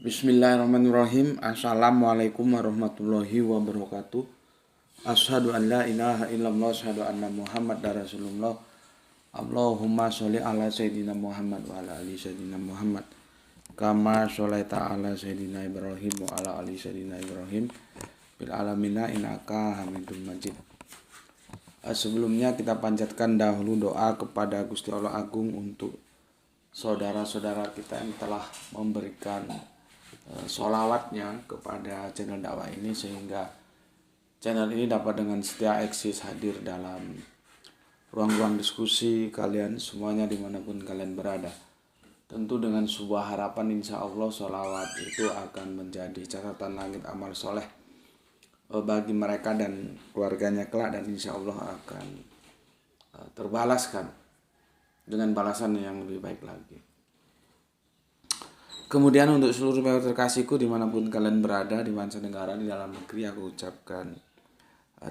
Bismillahirrahmanirrahim. Assalamualaikum warahmatullahi wabarakatuh. Asyhadu an la ilaha illallah, asyhadu anna Muhammadar Rasulullah. Allahumma sholli ala sayyidina Muhammad wa ala ali sayyidina Muhammad. Kama sholaita ala sayyidina Ibrahim wa ala ali sayyidina Ibrahim bil alamina innaka Hamidum Majid. Sebelumnya kita panjatkan dahulu doa kepada Gusti Allah Agung untuk saudara-saudara kita yang telah memberikan sholawatnya kepada channel dakwah ini, sehingga channel ini dapat dengan setia eksis hadir dalam ruang-ruang diskusi kalian semuanya dimanapun kalian berada. Tentu dengan sebuah harapan, insya Allah sholawat itu akan menjadi catatan langit amal soleh bagi mereka dan keluarganya kelak, dan insya Allah akan terbalaskan dengan balasan yang lebih baik lagi. Kemudian untuk seluruh pemirsa terkasihku dimanapun kalian berada, di mancanegara, di dalam negeri, aku ucapkan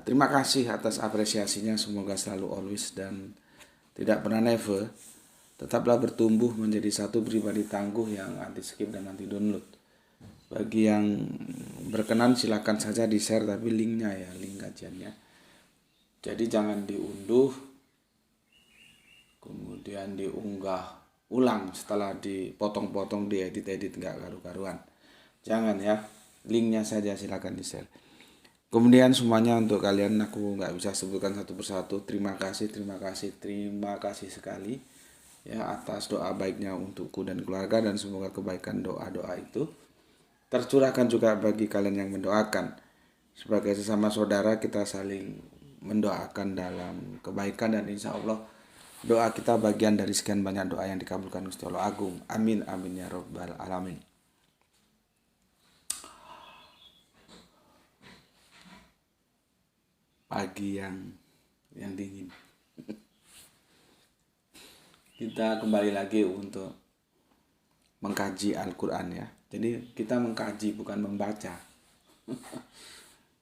terima kasih atas apresiasinya. Semoga selalu always dan tidak pernah never tetaplah bertumbuh menjadi satu pribadi tangguh yang anti skip dan anti download. Bagi yang berkenan silakan saja di share, tapi linknya ya, link kajiannya. Jadi jangan diunduh kemudian diunggah ulang setelah dipotong-potong, diedit-edit nggak karu-karuan. Jangan ya, linknya saja silakan di share. Kemudian semuanya untuk kalian aku nggak bisa sebutkan satu persatu. Terima kasih sekali ya atas doa baiknya untukku dan keluarga, dan semoga kebaikan doa-doa itu tercurahkan juga bagi kalian yang mendoakan. Sebagai sesama saudara kita saling mendoakan dalam kebaikan, dan insya Allah doa kita bagian dari sekian banyak doa yang dikabulkan Gusti Allah Agung. Amin amin ya rabbal alamin. Pagi yang dingin. Kita kembali lagi untuk mengkaji Al-Qur'an ya. Jadi kita mengkaji bukan membaca.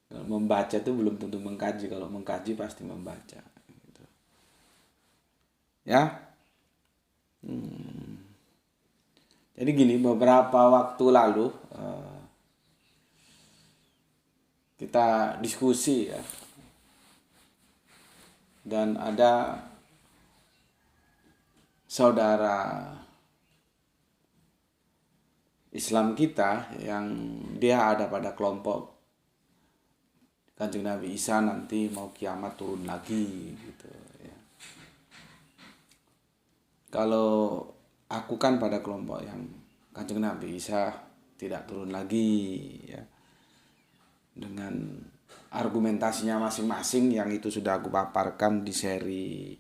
Kalau membaca itu belum tentu mengkaji. Kalau mengkaji pasti membaca. Ya, jadi gini, beberapa waktu lalu kita diskusi ya, dan ada saudara Islam kita yang dia ada pada kelompok Kanjeng Nabi Isa nanti mau kiamat turun lagi gitu. Kalau aku kan pada kelompok yang Kanjeng Nabi Isa tidak turun lagi ya, dengan argumentasinya masing-masing yang itu sudah aku paparkan di seri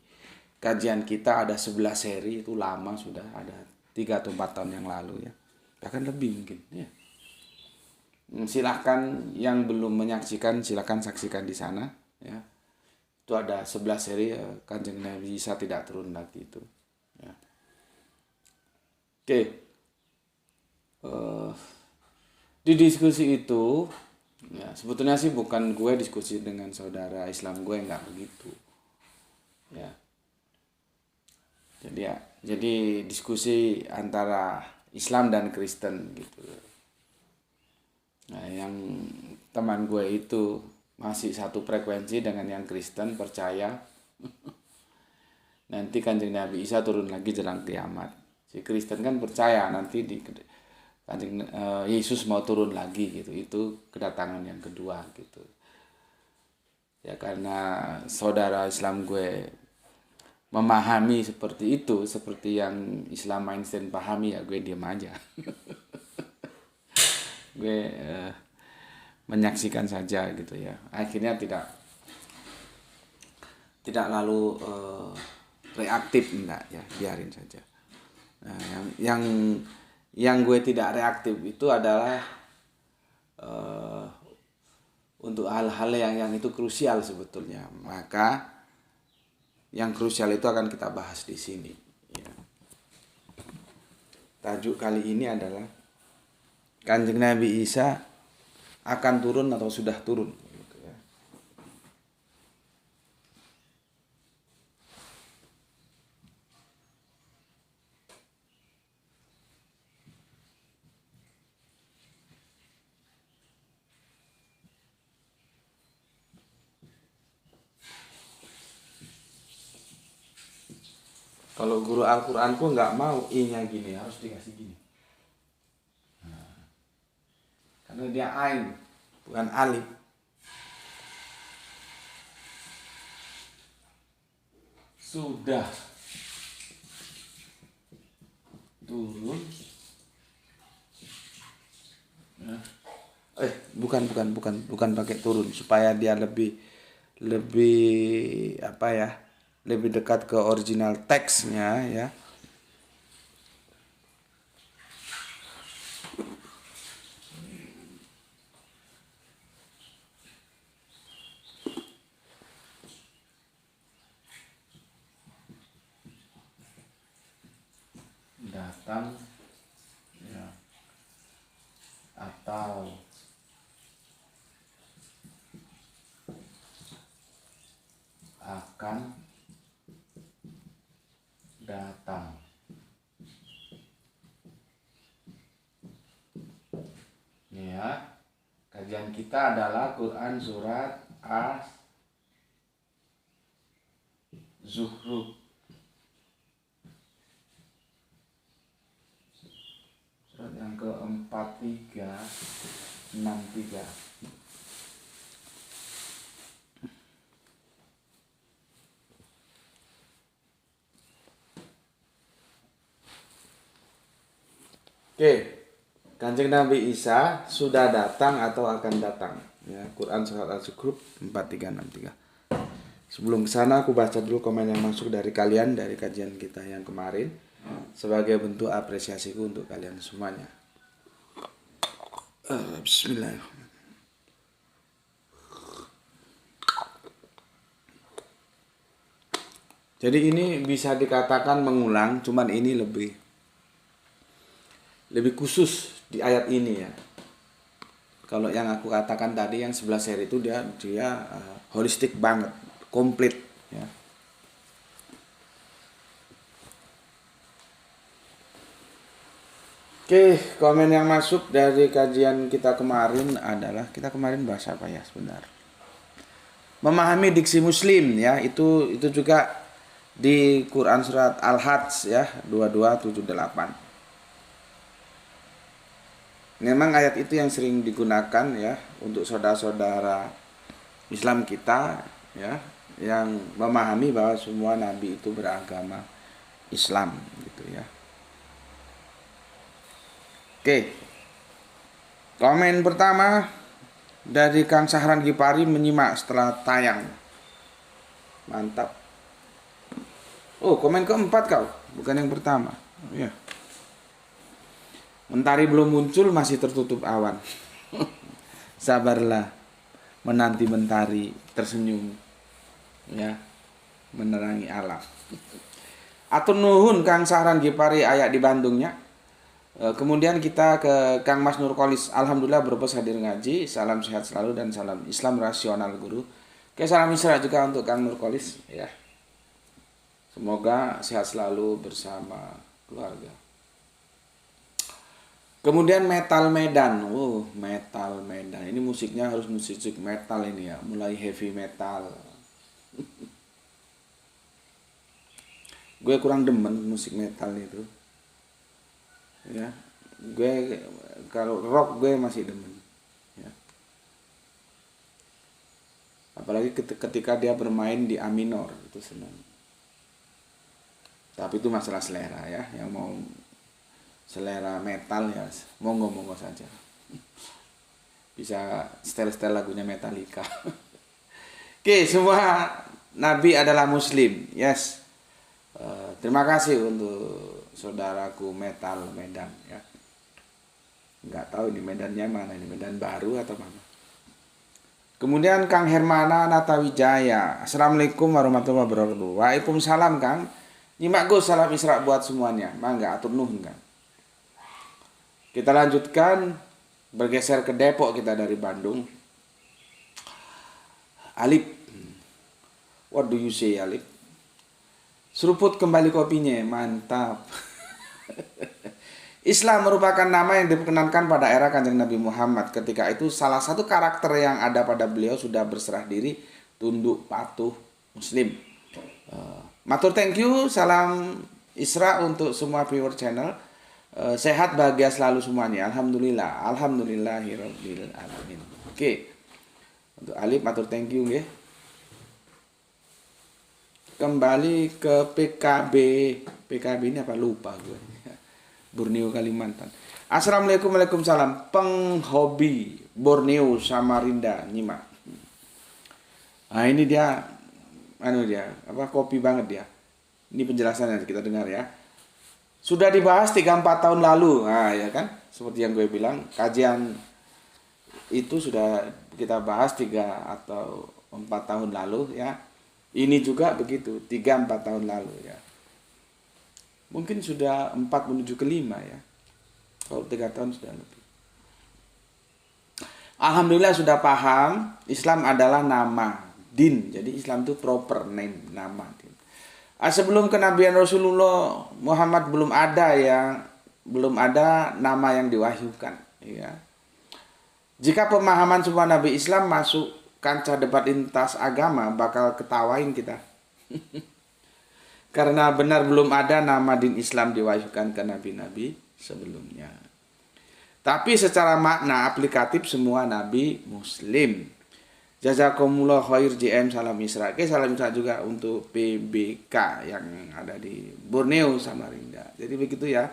kajian kita. Ada 11 seri, itu lama sudah, ada 3 atau 4 tahun yang lalu ya, bahkan lebih mungkin ya. Silahkan yang belum menyaksikan silahkan saksikan di sana ya. Itu ada 11 seri Kanjeng Nabi Isa tidak turun lagi itu. Ya. Oke, di diskusi itu ya, sebetulnya sih bukan gue diskusi dengan saudara Islam gue, nggak begitu ya. Jadi diskusi antara Islam dan Kristen gitu. Nah, yang teman gue itu masih satu frekuensi dengan yang Kristen, percaya nanti Kanjeng Nabi Isa turun lagi jelang kiamat. Si Kristen kan percaya nanti di Kanjeng Yesus mau turun lagi gitu. Itu kedatangan yang kedua gitu. Ya karena saudara Islam gue memahami seperti itu, seperti yang Islam mainstream pahami, ya gue diam aja. Gue menyaksikan saja gitu ya. Akhirnya tidak lalu reaktif, enggak ya, biarin saja. Nah, yang gue tidak reaktif itu adalah untuk hal-hal yang itu krusial sebetulnya. Maka yang krusial itu akan kita bahas di sini ya. Tajuk kali ini adalah Kanjeng Nabi Isa akan turun atau sudah turun gitu ya. Kalau guru Al-Quranku nggak mau i-nya gini, harus dikasih gini. Karena dia ain, bukan alif. Sudah turun. Bukan pakai turun, supaya dia lebih apa ya? Lebih dekat ke original teksnya ya. Datang ya, atau akan datang. Ya, kajian kita adalah Quran surat Az-Zukhruf. Surat yang ke-4363. Oke, Kanjeng Nabi Isa sudah datang atau akan datang. Ya, Quran surat Az-Zukhruf 4363. Sebelum ke sana aku baca dulu komen yang masuk dari kalian dari kajian kita yang kemarin sebagai bentuk apresiasiku untuk kalian semuanya. Bismillahirrahmanirrahim. Jadi ini bisa dikatakan mengulang, cuman ini lebih khusus di ayat ini ya. Kalau yang aku katakan tadi yang 11 seri itu dia holistik banget, komplit ya. Oke, komen yang masuk dari kajian kita kemarin adalah kita kemarin bahas apa ya sebentar. Memahami diksi muslim ya, itu juga di Quran surat Al-Hajj ya 2278. Memang ayat itu yang sering digunakan ya untuk saudara-saudara Islam kita ya yang memahami bahwa semua nabi itu beragama Islam gitu ya. Oke. Komen pertama dari Kang Sahran Gipari menyimak setelah tayang. Mantap. Oh, komen keempat kau, bukan yang pertama. Ya. Mentari belum muncul, masih tertutup awan. Sabarlah, menanti mentari tersenyum, ya, menerangi alam. Atur nuhun Kang Sahran Gipari ayat di Bandungnya. Kemudian kita ke Kang Mas Nurkolis. Alhamdulillah berpos hadir ngaji. Salam sehat selalu dan salam Islam rasional guru. Oke, salam Isra juga untuk Kang Nurkolis, ya. Semoga sehat selalu bersama keluarga. Kemudian Metal Medan. Metal Medan. Ini musiknya harus musik metal ini ya. Mulai heavy metal. Gue kurang demen musik metal itu. Ya. Gue kalau rock gue masih demen. Ya. Apalagi ketika dia bermain di A minor itu senang. Tapi itu masalah selera ya. Yang mau selera metal ya monggo saja, bisa setel lagunya Metallica. Oke, semua nabi adalah muslim, yes. Terima kasih untuk saudaraku Metal Medan ya. Nggak tahu ini medannya mana, ini Medan Baru atau mana. Kemudian Kang Hermana Natawijaya, Assalamualaikum warahmatullahi wabarakatuh. Waalaikumsalam Kang. Nyimak Gus, salam Isra buat semuanya. Mangga atur nuhun Kang. Kita lanjutkan, bergeser ke Depok kita dari Bandung. Alip. What do you say Alip? Seruput kembali kopinya, mantap. Islam merupakan nama yang diperkenankan pada era Kanjeng Nabi Muhammad. Ketika itu salah satu karakter yang ada pada beliau sudah berserah diri, tunduk, patuh, muslim. Matur thank you, salam Isra untuk semua viewer channel. Sehat bahagia selalu semuanya. Alhamdulillah, alhamdulillahirabbil alamin. Oke. Untuk Alif matur thank you nggih. Kembali ke PKB. PKB ini apa lupa gue. Borneo Kalimantan. Assalamualaikum, waalaikumsalam. Penghobi Borneo Samarinda nyimak. Nah ini dia, kopi banget dia. Ini penjelasannya kita dengar ya. Sudah dibahas 3-4 tahun lalu, nah ya kan, seperti yang gue bilang, kajian itu sudah kita bahas 3 atau 4 tahun lalu ya. Ini juga begitu, 3-4 tahun lalu ya. Mungkin sudah 4 menuju ke 5 ya. Kalau 3 tahun sudah lebih. Alhamdulillah sudah paham, Islam adalah nama din. Jadi Islam itu proper name, nama din. Sebelum kenabian Rasulullah Muhammad belum ada nama yang diwahyukan ya. Jika pemahaman semua nabi Islam masuk kancah debat lintas agama bakal ketawain kita. Karena benar belum ada nama din Islam diwahyukan ke nabi-nabi sebelumnya. Tapi secara makna aplikatif semua nabi muslim. Jazakumullah khair JM salam Isra. Oke, salam Isra juga untuk PBK yang ada di Borneo Samarinda. Jadi begitu ya.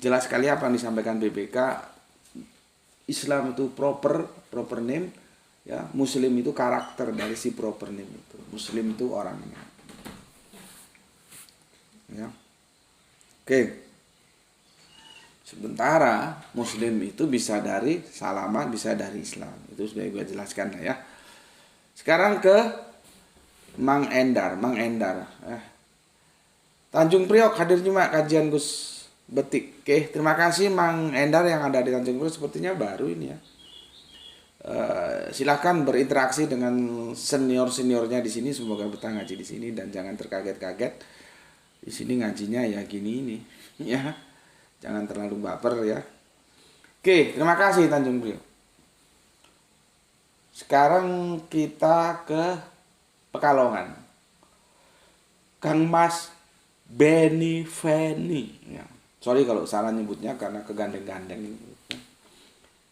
Jelas sekali apa yang disampaikan PBK. Islam itu proper name ya. Muslim itu karakter dari si proper name itu. Muslim itu orangnya. Ya. Oke. Sementara Muslim itu bisa dari salaman, bisa dari Islam. Itu sudah gue jelaskan lah ya. Sekarang ke Mang Endar. Tanjung Priok hadir nyimak kajian Gus Betik. Oke, terima kasih Mang Endar yang ada di Tanjung Priok. Sepertinya baru ini ya. Silahkan berinteraksi dengan seniornya di sini. Semoga betah ngaji di sini dan jangan terkaget-kaget. Di sini ngajinya ya gini ini ya. Jangan terlalu baper ya. Oke, terima kasih Tanjung Priok. Sekarang kita ke Pekalongan. Kang Mas Benny Feni. Ya. Sorry kalau salah nyebutnya karena kegandeng-gandeng.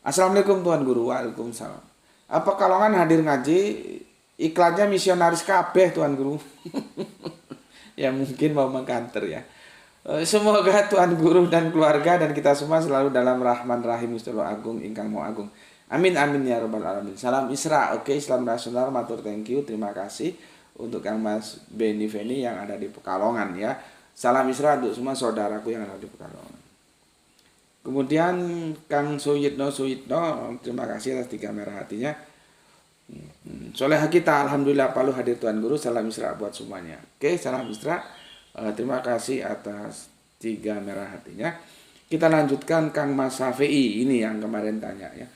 Assalamualaikum Tuan Guru. Waalaikumsalam. Pekalongan hadir ngaji. Iklannya misionaris kabeh Tuan Guru. Ya mungkin mau mengkanter ya. Semoga Tuan Guru dan keluarga dan kita semua selalu dalam rahman rahim Gusti Allah Agung ingkang mau agung. Amin amin ya rabbal alamin. Salam Isra. Oke, Islam nasional matur thank you. Terima kasih untuk Kang Mas Benny Feni yang ada di Pekalongan ya. Salam Isra untuk semua saudaraku yang ada di Pekalongan. Kemudian Kang Suyitno, terima kasih atas 3 merah hatinya. Soleha kita alhamdulillah Palu hadir Tuan Guru. Salam Isra buat semuanya. Oke, salam Isra. Terima kasih atas 3 merah hatinya. Kita lanjutkan Kang Mas Safei ini yang kemarin tanya ya.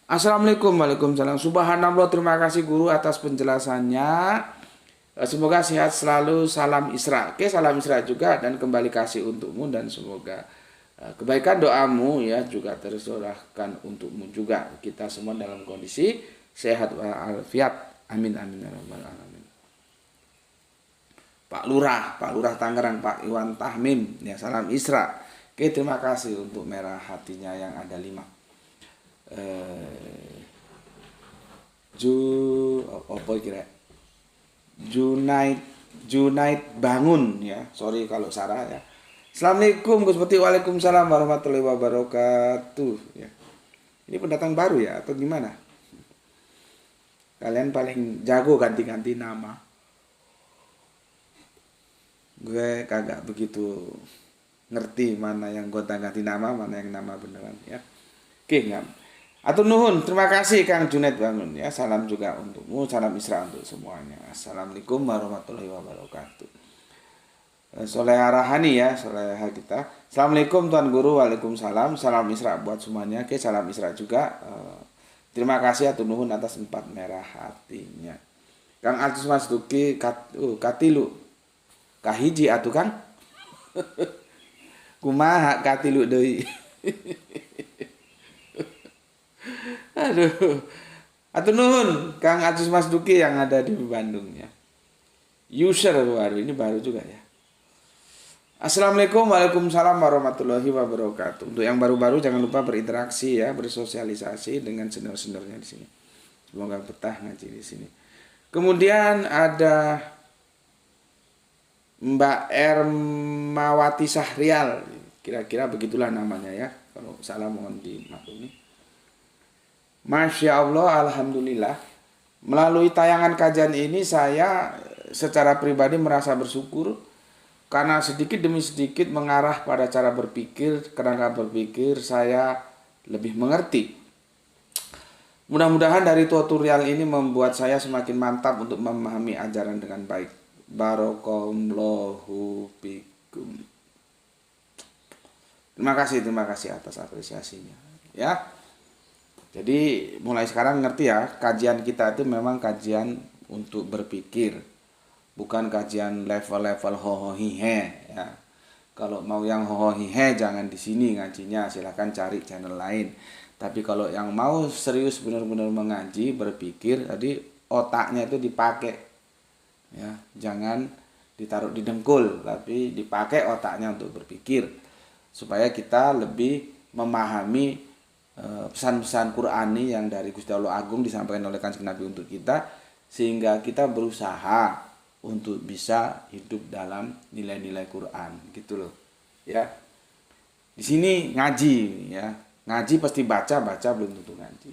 Assalamualaikum, waalaikumsalam. Subhanallah, terima kasih Guru atas penjelasannya. Semoga sehat selalu. Salam Isra. Oke, salam Isra juga dan kembali kasih untukmu dan semoga kebaikan doamu ya juga tersurahkan untukmu juga. Kita semua dalam kondisi sehat walafiat. Amin amin ya rabbal alamin. Pak Lurah Tangerang, Pak Iwan Tahmim, ya salam Isra. Oke, terima kasih untuk merah hatinya yang ada 5. Junaid bangun ya. Sorry kalau salah ya. Assalamualaikum Gus Peti. Waalaikumsalam warahmatullahi wabarakatuh ya. Ini pendatang baru ya atau gimana? Kalian paling jago ganti-ganti nama. Gue kagak begitu ngerti mana yang gonta-ganti nama, mana yang nama beneran ya. Oke, enggak. Atur nuhun, terima kasih Kang Junaid bangun ya. Salam juga untukmu, salam Isra untuk semuanya. Assalamualaikum warahmatullahi wabarakatuh. Soleha Rahani ya, soleha kita. Assalamualaikum Tuan Guru, waalaikumsalam. Salam Isra buat semuanya. Oke, salam Isra juga. Terima kasih atur nuhun atas 4 merah hatinya. Kang Altus Mas Duki Katilu. Kahiji atuh Kang. Kumaha katilu deui. Aduh. Atur nuhun Kang Atus Mas Duki yang ada di Bandung ya. user baru, ini baru juga ya. Assalamualaikum, waalaikumsalam warahmatullahi wabarakatuh. Untuk yang baru-baru jangan lupa berinteraksi ya, bersosialisasi dengan senior-seniornya di sini. Semoga betah ngaji di sini. Kemudian ada Mbak Ermawati Sahrial, kira-kira begitulah namanya ya. Kalau salah mohon dimaklumi. Masya Allah, alhamdulillah. Melalui tayangan kajian ini saya secara pribadi merasa bersyukur karena sedikit demi sedikit mengarah pada cara berpikir, kerangka berpikir saya lebih mengerti. Mudah-mudahan dari tutorial ini membuat saya semakin mantap untuk memahami ajaran dengan baik. Barakallahu fikum. Terima kasih atas apresiasinya. Ya. Jadi mulai sekarang ngerti ya, kajian kita itu memang kajian untuk berpikir. Bukan kajian level-level hohohihe ya. Kalau mau yang hohohihe jangan di sini ngajinya, silahkan cari channel lain. Tapi kalau yang mau serius benar-benar mengaji, berpikir, tadi otaknya itu dipakai ya, jangan ditaruh di dengkul, tapi dipakai otaknya untuk berpikir supaya kita lebih memahami pesan-pesan Qur'ani yang dari Gusti Allah Agung disampaikan oleh Kanjeng Nabi untuk kita, sehingga kita berusaha untuk bisa hidup dalam nilai-nilai Quran gitu loh ya. Di sini ngaji ya, ngaji pasti baca belum tentu ngaji.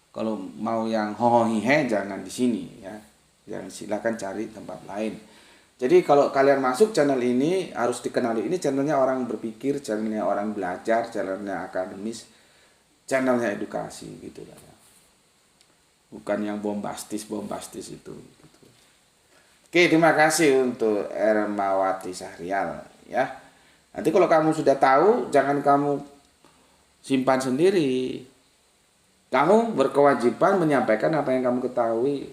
Kalau mau yang hohohihe jangan di sini ya, jangan, silakan cari tempat lain. Jadi kalau kalian masuk channel ini harus dikenali, ini channelnya orang berpikir, channelnya orang belajar, channelnya akademis, channelnya edukasi gitu lah ya. Bukan yang bombastis itu. Oke, terima kasih untuk Ermawati Sahrial ya. Nanti kalau kamu sudah tahu, jangan kamu simpan sendiri. Kamu berkewajiban menyampaikan apa yang kamu ketahui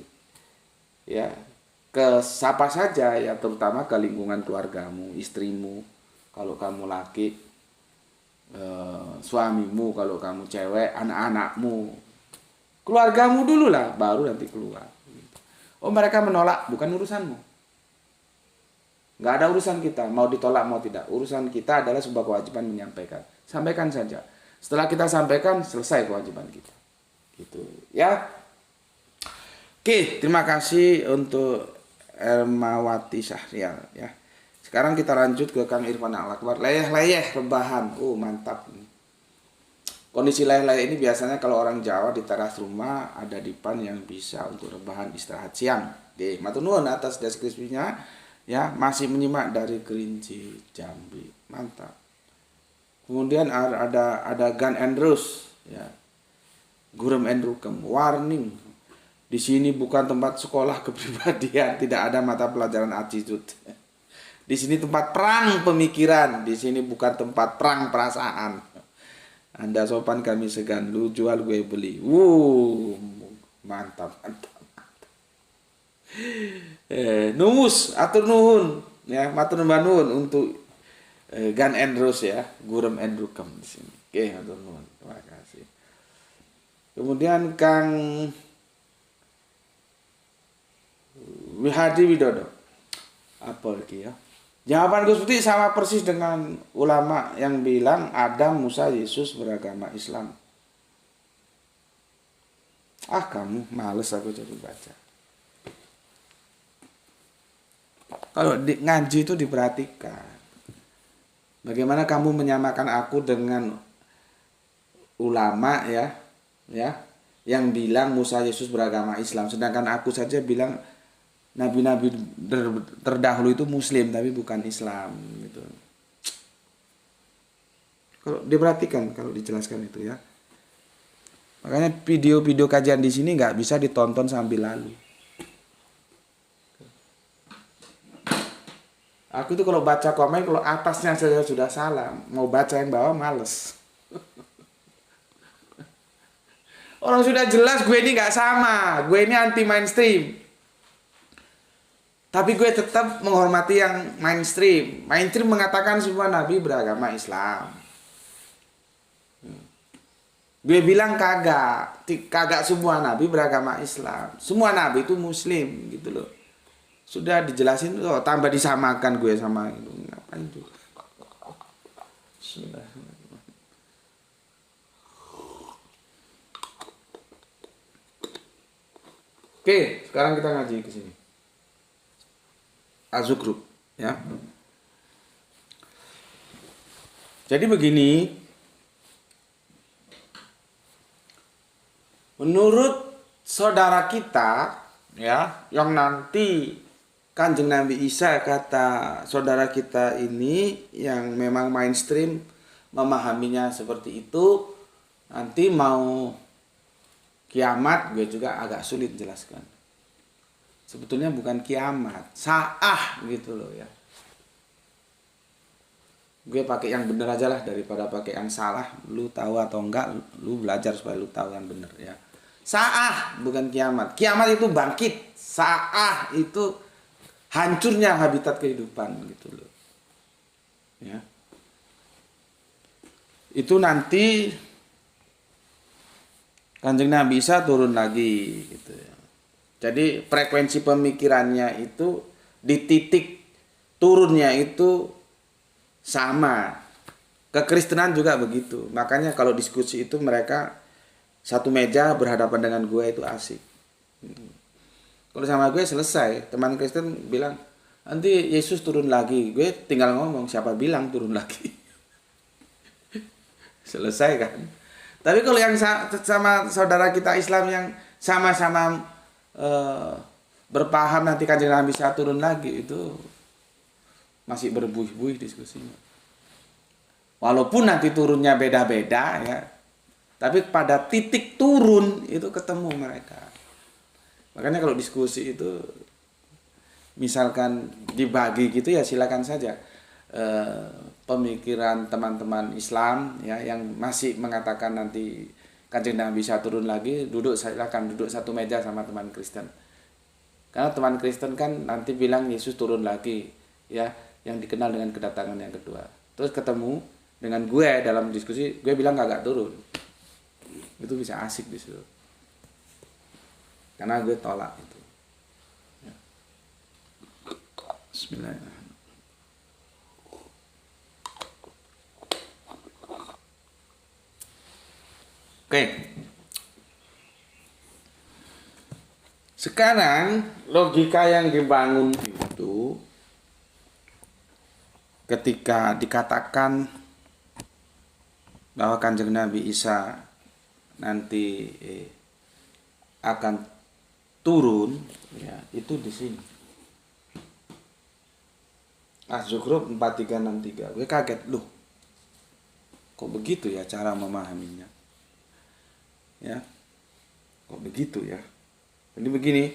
ya, ke siapa saja ya, terutama ke lingkungan keluargamu, istrimu kalau kamu laki, suamimu kalau kamu cewek, anak-anakmu, keluargamu dulu lah, baru nanti keluar. Oh, mereka menolak, bukan urusanmu. Nggak ada urusan kita, mau ditolak mau tidak. Urusan kita adalah sebuah kewajiban menyampaikan. Sampaikan saja. Setelah kita sampaikan, selesai kewajiban kita. Gitu ya. Oke, terima kasih untuk Ermawati Sahrial ya. Sekarang kita lanjut ke Kang Irfan Al-Akbar. Leyeh-leyeh rebahan. Mantap. Kondisi leleh ini biasanya kalau orang Jawa di teras rumah ada dipan yang bisa untuk rebahan istirahat siang. Oke, matur nuwun atas deskripsinya ya, masih menyimak dari Kerinci Jambi. Mantap. Kemudian ada Gun and Rose ya. Gurem and Rukem, warning. Di sini bukan tempat sekolah kepribadian, tidak ada mata pelajaran attitude. Di sini tempat perang pemikiran, di sini bukan tempat perang perasaan. Anda sopan kami segan, lu jual gue beli. Mantap. Numus atur nuhun ya, matur nuhun untuk Gun and Rose ya, Gurem and Rukem di sini. Oke, matur nuhun. Terima kasih. Kemudian Kang Wihadi Widodo. Apa lagi ya? Jawaban Gus Putih sama persis dengan ulama yang bilang Adam, Musa, Yesus beragama Islam. Kamu males aku jadi baca. Kalau ngaji itu diperhatikan. Bagaimana kamu menyamakan aku dengan ulama ya, yang bilang Musa, Yesus beragama Islam, sedangkan aku saja bilang nabi-nabi terdahulu itu Muslim tapi bukan Islam gitu. Kalau diperhatikan, kalau dijelaskan itu ya. Makanya video-video kajian di sini nggak bisa ditonton sambil lalu. Aku tuh kalau baca komen, kalau atasnya saja sudah salah, mau baca yang bawah males. Orang sudah jelas gue ini nggak sama, gue ini anti mainstream. Tapi gue tetap menghormati yang mainstream. Mainstream mengatakan semua nabi beragama Islam. Gue bilang kagak semua nabi beragama Islam. Semua nabi itu Muslim gitu loh. Sudah dijelasin tuh tambah disamakan gue sama itu. Ngapain tuh? Sudah. Oke, sekarang kita ngaji ke sini. Az-Zukhruf, ya. Jadi begini, menurut saudara kita, ya, yang nanti Kanjeng Nabi Isa, kata saudara kita ini yang memang mainstream memahaminya seperti itu, nanti mau kiamat, gue juga agak sulit jelaskan. Sebetulnya bukan kiamat, saah gitu loh ya. Gue pakai yang bener aja lah daripada pakai yang salah. Lu tahu atau enggak, lu belajar supaya lu tahu yang bener ya. Saah bukan kiamat. Kiamat itu bangkit. Saah itu hancurnya habitat kehidupan gitu loh. Ya. Itu nanti Kanjeng Nabi Isa turun lagi gitu ya. Jadi frekuensi pemikirannya itu di titik turunnya itu sama. Kekristenan juga begitu. Makanya kalau diskusi itu mereka satu meja berhadapan dengan gue itu asik. Kalau sama gue selesai. Teman Kristen bilang, nanti Yesus turun lagi. Gue tinggal ngomong, siapa bilang turun lagi. Selesai kan. Tapi kalau yang sama saudara kita Islam yang sama-sama berpaham nanti Kanjeng Nabi Isa turun lagi, itu masih berbuih-buih diskusinya. Walaupun nanti turunnya beda-beda ya, tapi pada titik turun itu ketemu mereka. Makanya kalau diskusi itu misalkan dibagi gitu ya silakan saja. Pemikiran teman-teman Islam ya yang masih mengatakan nanti Kanjeng Nabi bisa turun lagi, silakan duduk satu meja sama teman Kristen. Karena teman Kristen kan nanti bilang Yesus turun lagi ya, yang dikenal dengan kedatangan yang kedua. Terus ketemu dengan gue dalam diskusi, gue bilang kagak turun. Itu bisa asik di situ. Karena gue tolak itu. Ya. Bismillahirrahmanirrahim. Oke. Sekarang logika yang dibangun itu ketika dikatakan bahwa Kanjeng Nabi Isa nanti akan turun ya, itu di sini. Az-Zukhruf 4363. Gue kaget loh. Kok begitu ya cara memahaminya? Ya. Kok begitu ya? Jadi begini.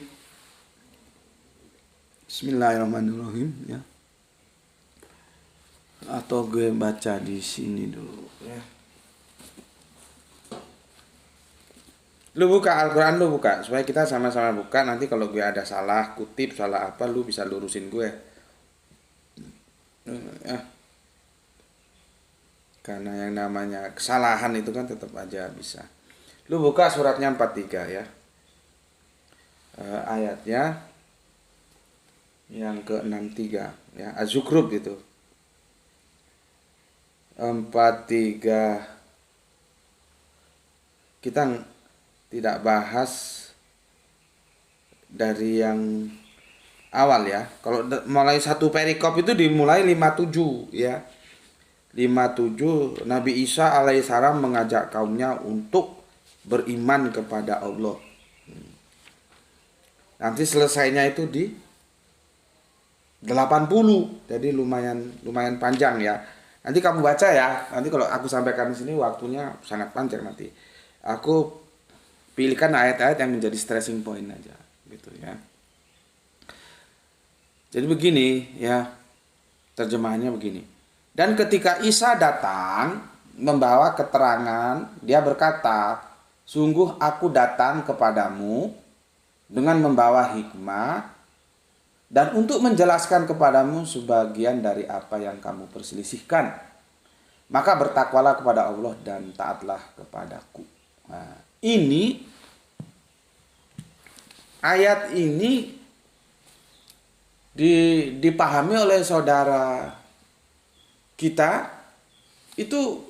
Bismillahirrahmanirrahim ya. Atau gue baca di sini dulu ya. Lu buka Al-Quran, lu buka supaya kita sama-sama buka. Nanti kalau gue ada salah kutip, salah apa, lu bisa lurusin gue ya. Karena yang namanya kesalahan itu kan tetap aja bisa. Lu buka suratnya 43 ya. Ayatnya yang ke-63 ya, Az-Zukhruf gitu. 43. Kita tidak bahas dari yang awal ya. Kalau mulai satu perikop itu dimulai 57 ya. 57 Nabi Isa alaihissalam mengajak kaumnya untuk beriman kepada Allah. Nanti selesainya itu di 80. Jadi lumayan panjang ya. Nanti kamu baca ya. Nanti kalau aku sampaikan di sini waktunya sangat panjang nanti. Aku pilihkan ayat-ayat yang menjadi stressing point aja gitu ya. Jadi begini ya. Terjemahannya begini. Dan ketika Isa datang membawa keterangan, dia berkata, "Sungguh aku datang kepadamu dengan membawa hikmah dan untuk menjelaskan kepadamu sebagian dari apa yang kamu perselisihkan. Maka bertakwalah kepada Allah dan taatlah kepadaku." Nah, ini ayat ini dipahami oleh saudara kita itu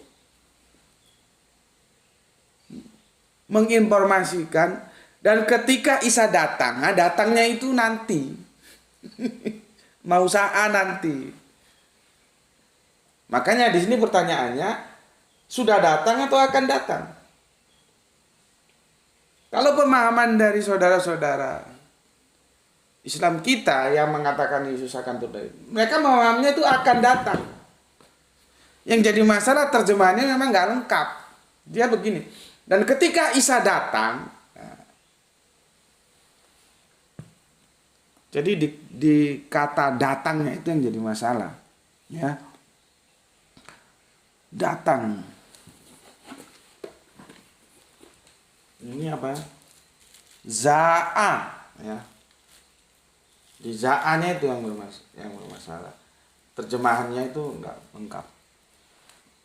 menginformasikan, dan ketika Isa datang, nah datangnya itu nanti mau saat nanti. Makanya di sini pertanyaannya, sudah datang atau akan datang? Kalau pemahaman dari saudara-saudara Islam kita yang mengatakan Yesus akan turun, mereka memahaminya itu akan datang. Yang jadi masalah terjemahannya memang nggak lengkap. Dia begini, dan ketika Isa datang, jadi di kata datangnya itu yang jadi masalah, ya. Datang. Ini apa? Za'a, ya. Di za'anya itu yang bermasalah. Terjemahannya itu enggak lengkap.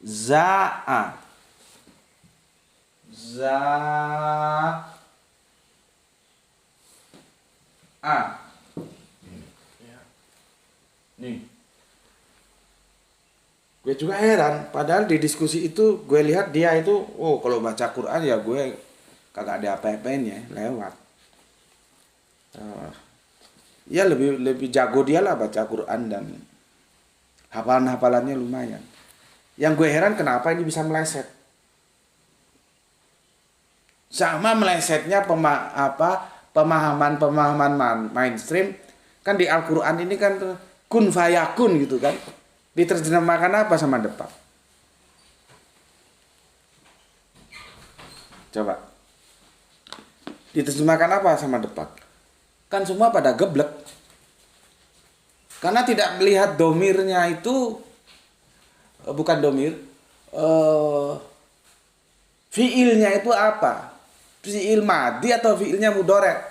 Za'a. Za'a. Nih. Gue juga heran, padahal di diskusi itu gue lihat dia itu, oh kalau baca Quran ya gue kagak ada apa-apanya, lewat. Ya lebih jago dia lah baca Quran dan hafalan-hafalannya lumayan. Yang gue heran kenapa ini bisa meleset. Sama melesetnya pemahaman mainstream kan di Al-Quran ini kan kun fayakun gitu kan. Diterjemahkan apa sama depak? Coba. Diterjemahkan apa sama depak? Kan semua pada geblek. Karena tidak melihat domirnya itu, bukan domir, fiilnya itu apa? Fiil madi atau fiilnya mudhari'?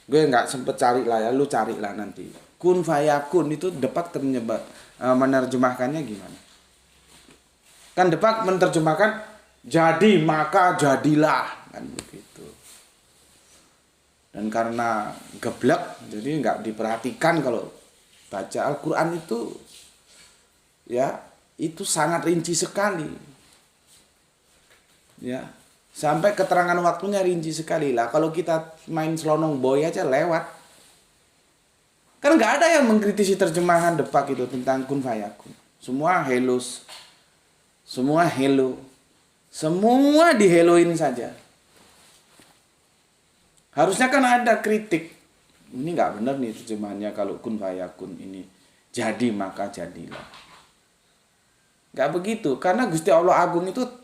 Gue nggak sempet cari lah ya, lu carilah nanti. Kun fayakun itu depak menerjemahkannya gimana? Kan depak menerjemahkan jadi maka jadilah, kan begitu. Dan karena geblek, jadi nggak diperhatikan kalau baca Al-Quran itu, ya itu sangat rinci sekali, ya. Sampai keterangan waktunya rinci sekali lah. Kalau kita main selonong boy aja lewat. Kan nggak ada yang mengkritisi terjemahan depak itu tentang kun fayakun. Semua hellos. Semua hello. Semua diheloin saja. Harusnya kan ada kritik. Ini nggak benar nih terjemahannya kalau kun fayakun ini. Jadi maka jadilah. Nggak begitu. Karena Gusti Allah Agung itu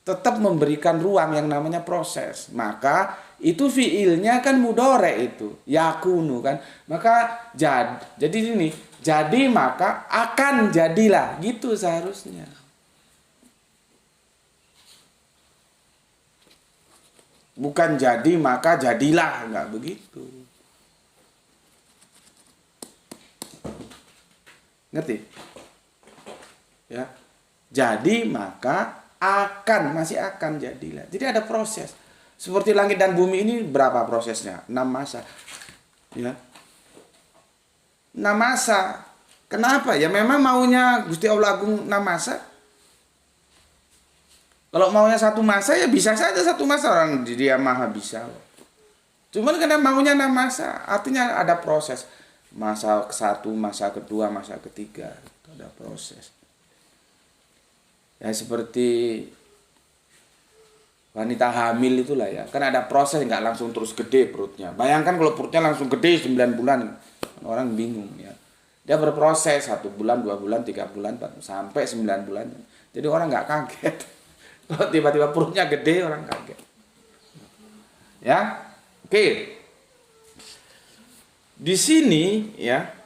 tetap memberikan ruang yang namanya proses. Maka itu fiilnya kan mudhari' itu, yakunu kan. Maka jadi ini, jadi maka akan jadilah, gitu seharusnya. Bukan jadi maka jadilah, enggak begitu. Ngerti? Ya. Jadi maka akan, masih akan jadilah. Jadi ada proses. Seperti langit dan bumi ini berapa prosesnya? 6 masa. Ya. 6 masa. Kenapa? Ya memang maunya Gusti Allah Agung 6 masa. Kalau maunya 1 masa ya bisa saja 1 masa, orang dia maha bisa. Cuman karena maunya 6 masa, artinya ada proses. Masa ke-1, masa kedua, masa ketiga. Ada proses. Ya seperti wanita hamil itulah ya. Kan ada proses, nggak langsung terus gede perutnya. Bayangkan kalau perutnya langsung gede 9 bulan. Orang bingung ya. Dia berproses 1 bulan, 2 bulan, 3 bulan, sampai 9 bulan. Jadi orang nggak kaget. Kalau tiba-tiba perutnya gede, orang kaget. Ya. Oke. Di sini ya.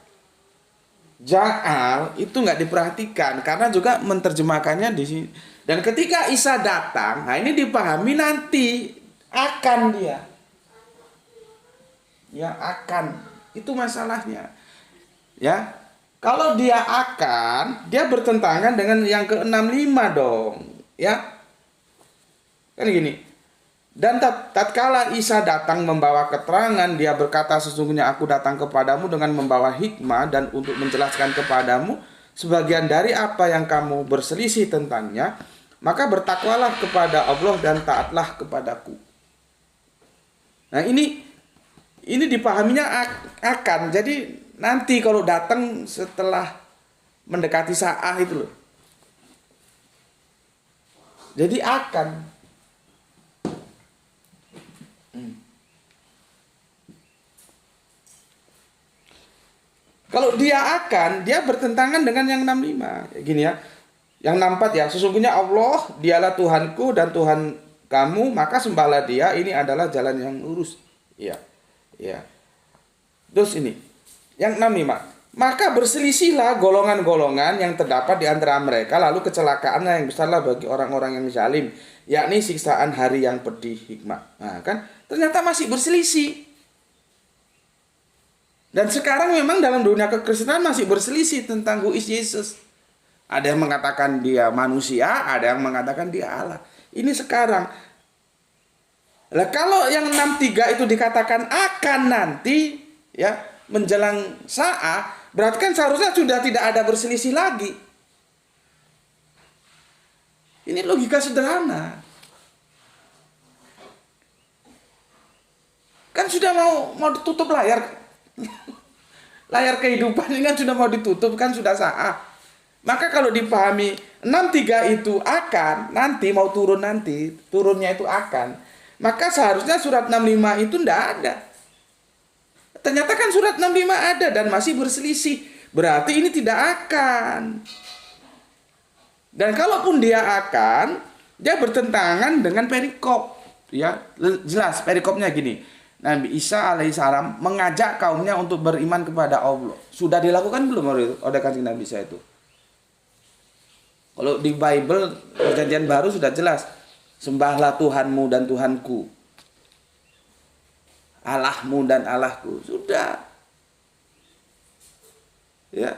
Ja'al itu nggak diperhatikan karena juga menerjemahkannya di sini. Dan ketika Isa datang, nah ini dipahami nanti akan dia. Ya akan, itu masalahnya. Ya, kalau dia akan, dia bertentangan dengan yang ke-65 dong. Ya, kan gini. Dan tatkala Isa datang membawa keterangan, dia berkata, sesungguhnya aku datang kepadamu dengan membawa hikmah dan untuk menjelaskan kepadamu sebagian dari apa yang kamu berselisih tentangnya, maka bertakwalah kepada Allah dan taatlah kepadaku. Nah, ini dipahaminya akan. Jadi nanti kalau datang setelah mendekati Sa'ah itu loh. Jadi akan. Kalau dia bertentangan dengan yang 65. Gini ya. Yang 64 ya, sesungguhnya Allah dialah Tuhanku dan Tuhan kamu, maka sembahlah dia, ini adalah jalan yang lurus. Iya. Ya. Terus ini. Yang 65. Maka berselisihlah golongan-golongan yang terdapat di antara mereka, lalu kecelakaannya yang besarlah bagi orang-orang yang zalim, yakni siksaan hari yang pedih hikmah. Nah, kan ternyata masih berselisih. Dan sekarang memang dalam dunia kekristenan masih berselisih tentang who is Jesus. Ada yang mengatakan dia manusia, ada yang mengatakan dia Allah. Ini sekarang. Lah kalau yang 63 itu dikatakan akan nanti ya menjelang Sa'ah, berarti kan seharusnya sudah tidak ada berselisih lagi. Ini logika sederhana. Kan sudah mau ditutup layar. Layar kehidupan ini kan sudah mau ditutup, kan sudah Sa'ah. Maka kalau dipahami 63 itu akan nanti mau turun, nanti turunnya itu akan, maka seharusnya surat 65 itu tidak ada. Ternyata kan surat 65 ada dan masih berselisih. Berarti ini tidak akan. Dan kalaupun dia akan, dia bertentangan dengan perikop. Ya, jelas perikopnya gini. Nabi Isa alaihissalam mengajak kaumnya untuk beriman kepada Allah. Sudah dilakukan belum oleh kanjeng Nabi Isa itu? Kalau di Bible Perjanjian Baru sudah jelas. Sembahlah Tuhanmu dan Tuhanku. Allahmu dan Allahku. Sudah. Ya.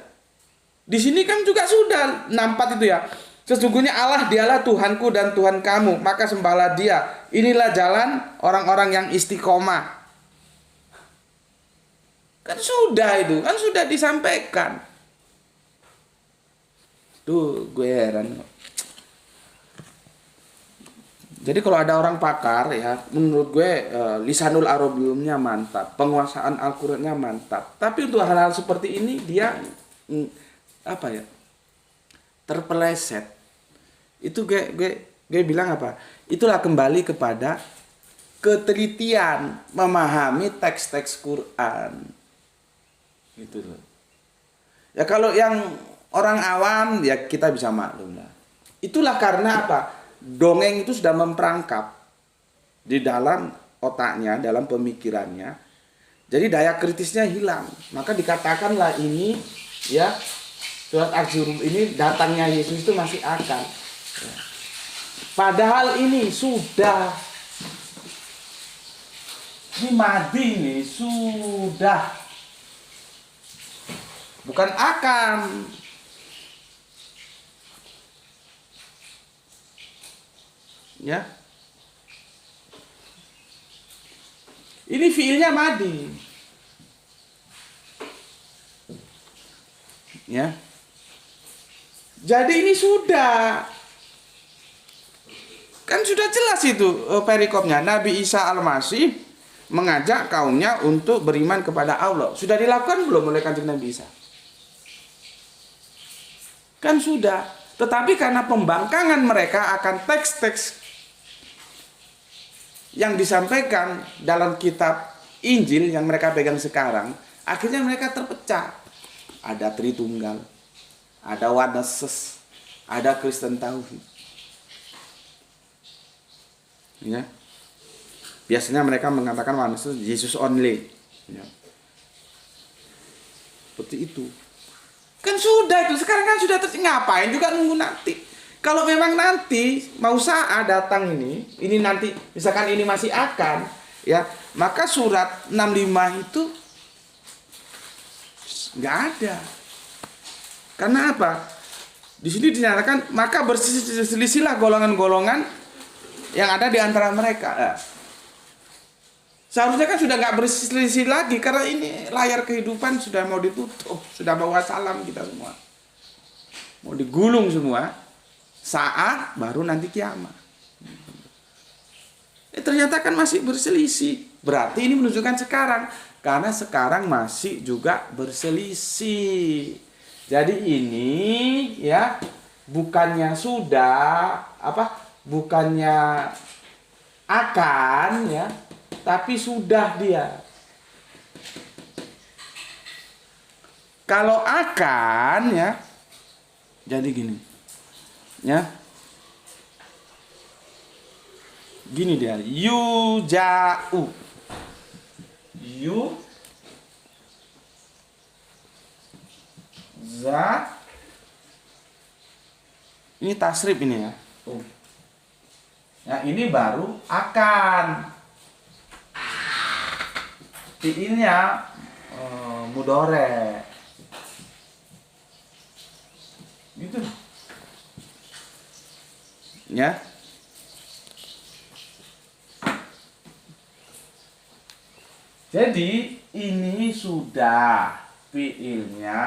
Di sini kan juga sudah 64 itu ya. Sesungguhnya Allah dialah Tuhanku dan Tuhan kamu, maka sembahlah dia. Inilah jalan orang-orang yang istiqomah. Kan sudah itu, kan sudah disampaikan. Tuh, gue heran. Jadi kalau ada orang pakar ya, menurut gue lisanul arabiumnya mantap, penguasaan Al-Qur'annya mantap. Tapi untuk hal-hal seperti ini dia apa ya? Terpeleset. Itu gue bilang apa? Itulah kembali kepada ketelitian memahami teks-teks Quran. Gitu loh. Ya kalau yang orang awam ya kita bisa maklum lah. Itulah karena apa? Dongeng itu sudah memperangkap di dalam otaknya, dalam pemikirannya. Jadi daya kritisnya hilang. Maka dikatakanlah ini ya surat Az-Zukhruf ini datangnya Yesus itu masih akan. Padahal ini sudah di Madi ini sudah bukan akan. Ya. Ini fiilnya Madi. Ya. Jadi ini sudah. Kan sudah jelas itu perikopnya. Nabi Isa Al-Masih mengajak kaumnya untuk beriman kepada Allah. Sudah dilakukan belum oleh kanjeng Nabi Isa? Kan sudah. Tetapi karena pembangkangan mereka akan teks-teks yang disampaikan dalam kitab Injil yang mereka pegang sekarang, akhirnya mereka terpecah. Ada Tritunggal, ada Oneness, ada Kristen Tauhid. Ya. Biasanya mereka mengatakan Oneness Jesus only. Ya. Seperti itu. Kan sudah itu, sekarang kan sudah ngapain juga nunggu nanti. Kalau memang nanti mau Sa'ah datang ini nanti misalkan ini masih akan, ya, maka surat 65 itu nggak ada. Karena apa? Di sini dinyatakan maka berselisihlah golongan-golongan yang ada di antara mereka. Nah, seharusnya kan sudah nggak berselisih lagi karena ini layar kehidupan sudah mau ditutup, sudah mau wassalam kita semua, mau digulung semua. Saat baru nanti kiamat. Ternyata kan masih berselisih. Berarti ini menunjukkan sekarang, karena sekarang masih juga berselisih. Jadi ini ya bukannya sudah bukannya akan ya, tapi sudah dia. Kalau akan ya, jadi gini. Ya. Gini dia, yuja'u. Ini tasrif ini ya. Ya, ini baru akan. Fi'ilnya mudhari. Gitu. Ya. Jadi ini sudah fi'ilnya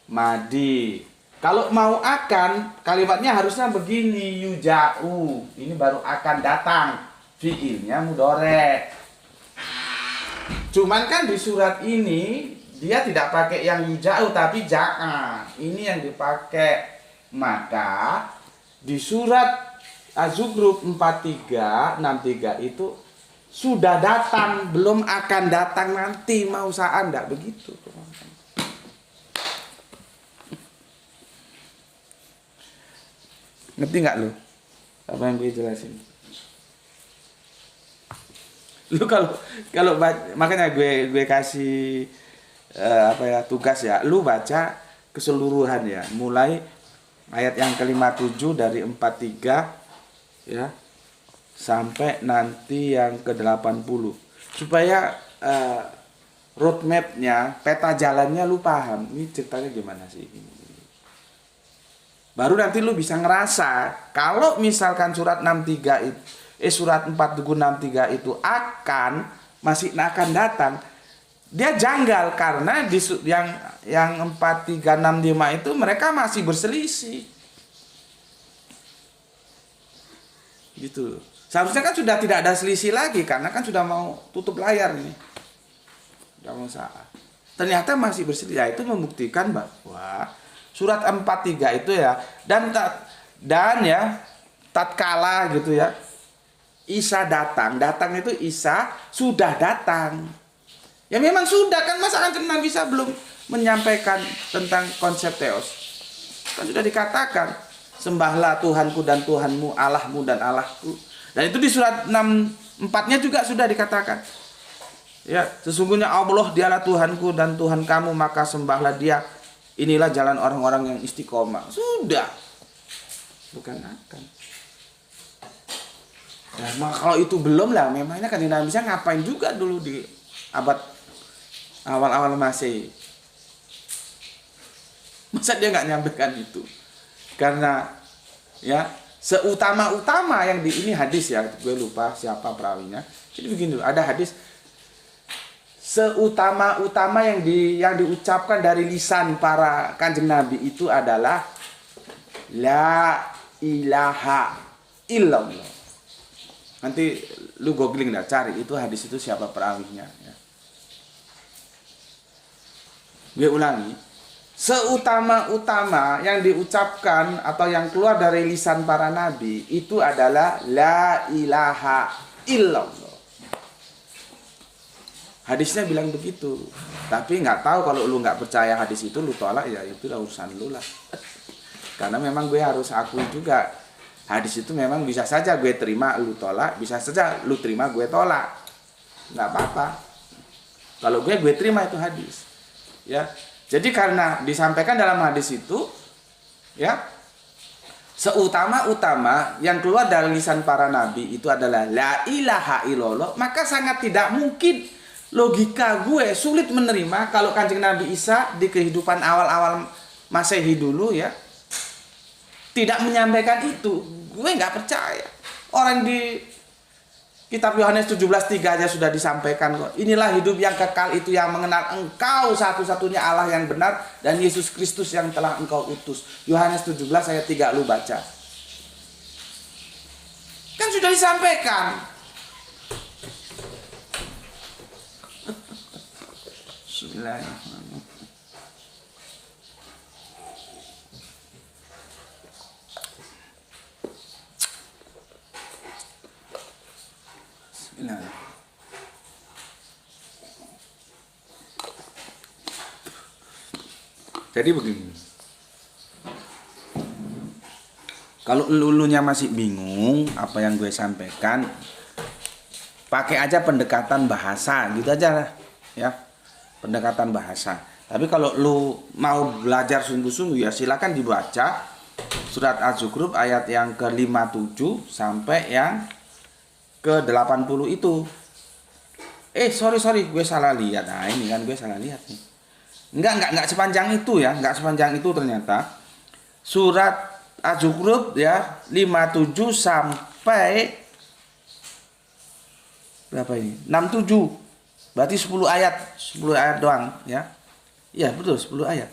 madi. Kalau mau akan, kalimatnya harusnya begini, yuja'u. Ini baru akan datang. Fi'ilnya mudhari. Cuman kan di surat ini dia tidak pakai yang yuja'u tapi ja'a. Ini yang dipakai. Maka di surat Az-Zukhruf 4363 itu sudah datang, belum akan datang nanti, mau saat enggak begitu. Ngerti nggak lu? Apa yang gue jelasin? Lu kalau makanya gue kasih tugas ya, lu baca keseluruhan ya, mulai ayat yang ke-57 dari 43 ya sampai nanti yang ke-80 supaya roadmapnya, peta jalannya lu paham. Ini ceritanya gimana sih ini? Baru nanti lu bisa ngerasa kalau misalkan surat 63 itu surat 463 itu masih akan datang. Dia janggal karena di yang 4365 itu mereka masih berselisih. Gitu. Seharusnya kan sudah tidak ada selisih lagi karena kan sudah mau tutup layar ini. Sudah mau saat. Ternyata masih berselisih. Ya, itu membuktikan bahwa surat 43 itu ya dan ya tatkala gitu ya Isa datang itu Isa sudah datang. Ya memang sudah kan, masa kan Nabi Isa belum menyampaikan tentang konsep teos. Kan sudah dikatakan, sembahlah Tuhanku dan Tuhanmu, Allahmu dan Allahku. Dan itu di surat 64-nya juga sudah dikatakan. Ya, sesungguhnya Allah dialah Tuhanku dan Tuhan kamu, maka sembahlah Dia. Inilah jalan orang-orang yang istiqomah. Sudah. Bukan akan. Nah, maka kalau itu belum lah, memangnya kan Nabi Isa ngapain juga dulu di abad awal-awal Masehi. Masa dia nggak nyampaikan itu? Karena ya seutama-utama yang di ini hadis ya, gue lupa siapa perawinya. Jadi begini, ada hadis seutama-utama yang diucapkan dari lisan para kanjeng Nabi itu adalah la ilaha illallah. Nanti lu googling dah, cari itu hadis itu siapa perawinya ya. Gue ulangi, seutama-utama yang diucapkan atau yang keluar dari lisan para nabi itu adalah la ilaha illallah. Hadisnya bilang begitu. Tapi nggak tahu, kalau lu nggak percaya hadis itu, lu tolak ya itu urusan lu lah. Karena memang gue harus akui juga, hadis itu memang bisa saja gue terima, lu tolak, bisa saja lu terima, gue tolak. Nggak apa-apa. Kalau gue terima itu hadis. Ya. Jadi karena disampaikan dalam hadis itu, ya, seutama-utama yang keluar dari lisan para nabi itu adalah la ilaha illallah, maka sangat tidak mungkin, logika gue sulit menerima kalau kanjeng Nabi Isa di kehidupan awal-awal Masehi dulu ya tidak menyampaikan itu. Gue nggak percaya. Orang di Kitab Yohanes 17:3 aja sudah disampaikan kok. Inilah hidup yang kekal, itu yang mengenal Engkau satu-satunya Allah yang benar dan Yesus Kristus yang telah Engkau utus. Yohanes 17 ayat 3 lu baca. Kan sudah disampaikan. Bismillahirrahmanirrahim. Jadi begini, kalau lulunya masih bingung apa yang gue sampaikan, pakai aja pendekatan bahasa gitu aja lah, ya, pendekatan bahasa. Tapi kalau lu mau belajar sungguh-sungguh ya silakan dibaca surat Az-Zukhruf ayat yang ke-57 sampai yang ke-80 itu. Sorry, gue salah lihat. Nah ini kan gue salah lihat nih. Enggak sepanjang itu ya, enggak sepanjang itu ternyata. Surat Az-Zukhruf ya 57 sampai berapa ini? 67. Berarti 10 ayat doang ya. Iya, betul 10 ayat.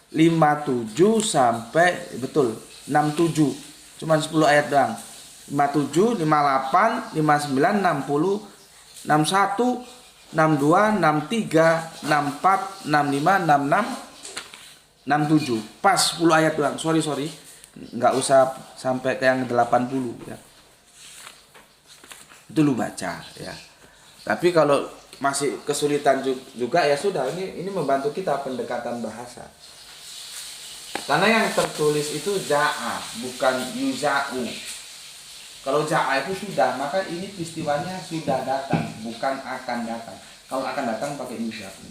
57 sampai betul 67. Cuman 10 ayat doang. 57, 58, 59, 60, 61 62, 63, 64, 65, 66, 67. Pas 10 ayat doang. Sorry. Nggak usah sampai ke yang 80 ya. Itu lu baca ya. Tapi kalau masih kesulitan juga ya sudah, ini membantu kita pendekatan bahasa. Karena yang tertulis itu ja'a, bukan yuza'u. Kalau ja'a itu sudah, maka ini peristiwanya sudah datang, bukan akan datang. Kalau akan datang pakai yuza'u.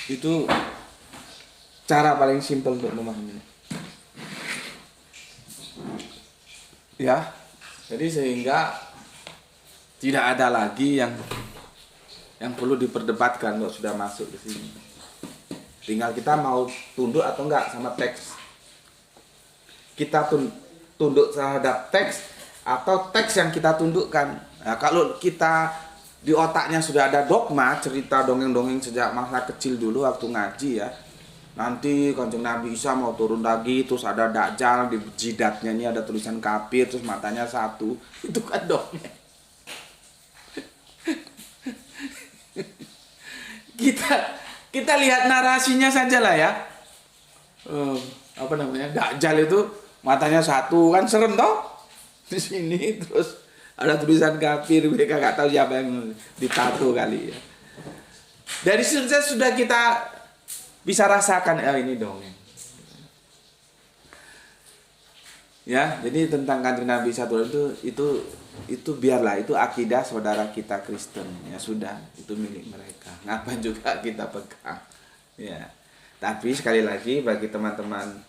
Itu cara paling simpel untuk memahami. Ya, jadi sehingga tidak ada lagi yang perlu diperdebatkan kalau sudah masuk ke sini. Tinggal kita mau tunduk atau enggak sama teks. Kita tunduk terhadap teks atau teks yang kita tundukkan. Nah, kalau kita di otaknya sudah ada dogma, cerita dongeng-dongeng sejak masa kecil dulu waktu ngaji ya. Nanti Kanjeng Nabi Isa mau turun lagi, terus ada Dajjal, di jidatnya ini ada tulisan kafir, terus matanya satu. Itu kan dongeng. Kita lihat narasinya saja lah ya. Dajjal itu matanya satu, kan serem toh di sini, terus ada tulisan kafir, mereka nggak tahu siapa yang ditato kali ya. Dari situ sudah kita bisa rasakan ini dongeng ya. Jadi tentang Kanjeng Nabi satu itu biarlah, itu akidah saudara kita Kristen ya, sudah itu milik mereka, ngapain juga kita pegang ya. Tapi sekali lagi bagi teman-teman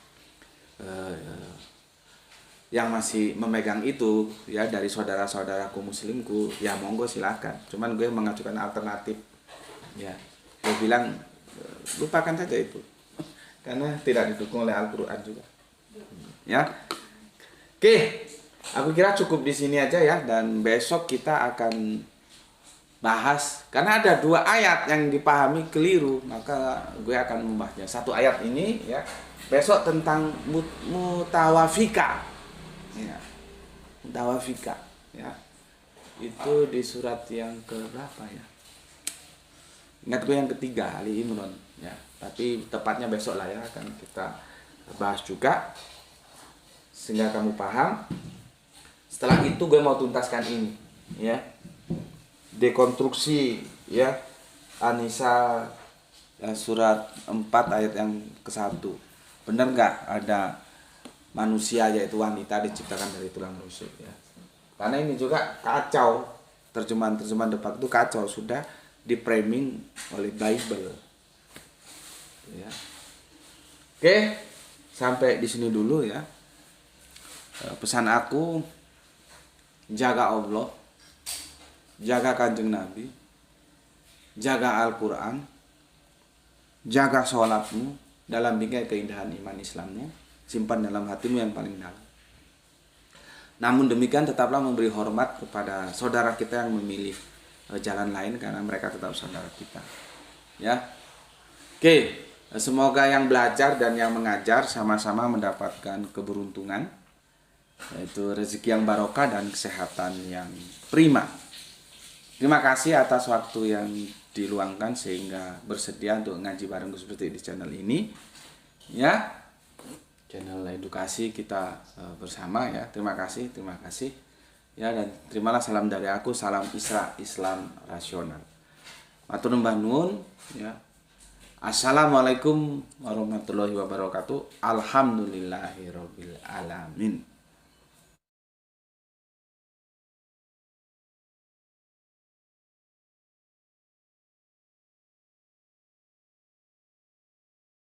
yang masih memegang itu ya, dari saudara-saudaraku muslimku ya, monggo silakan. Cuman gue mengajukan alternatif ya, gue bilang lupakan saja itu karena tidak didukung oleh Al-Quran juga ya. Oke, aku kira cukup di sini aja ya, dan besok kita akan bahas, karena ada 2 ayat yang dipahami keliru, maka gue akan membahasnya. 1 ayat ini ya, besok tentang mutawafika ya, mutawafika ya, itu di surat yang berapa ya, ingat gue yang ketiga, Ali Imran ya, tapi tepatnya besok lah ya, akan kita bahas juga sehingga kamu paham. Setelah itu gue mau tuntaskan ini ya, dekonstruksi ya An-Nisa surat 4 ayat yang ke-1. Benar nggak ada manusia yaitu wanita diciptakan dari tulang rusuk ya? Karena ini juga kacau, terjemahan depak itu kacau, sudah di framing oleh Bible ya. Oke, sampai di sini dulu ya. Pesan aku, jaga Allah, jaga Kanjeng Nabi, jaga Al-Quran, jaga sholatmu dalam bingkai keindahan iman Islammu, simpan dalam hatimu yang paling dalam. Namun demikian tetaplah memberi hormat kepada saudara kita yang memilih jalan lain karena mereka tetap saudara kita. Ya. Oke, semoga yang belajar dan yang mengajar sama-sama mendapatkan keberuntungan, yaitu rezeki yang barokah dan kesehatan yang prima. Terima kasih atas waktu yang diluangkan sehingga bersedia untuk ngaji bareng seperti di channel ini. Ya, channel edukasi kita bersama ya. Terima kasih. Ya, dan terimalah salam dari aku, salam Islam rasional. Matur nuwun nuwun ya. Assalamualaikum warahmatullahi wabarakatuh. Alhamdulillahirabbil alamin.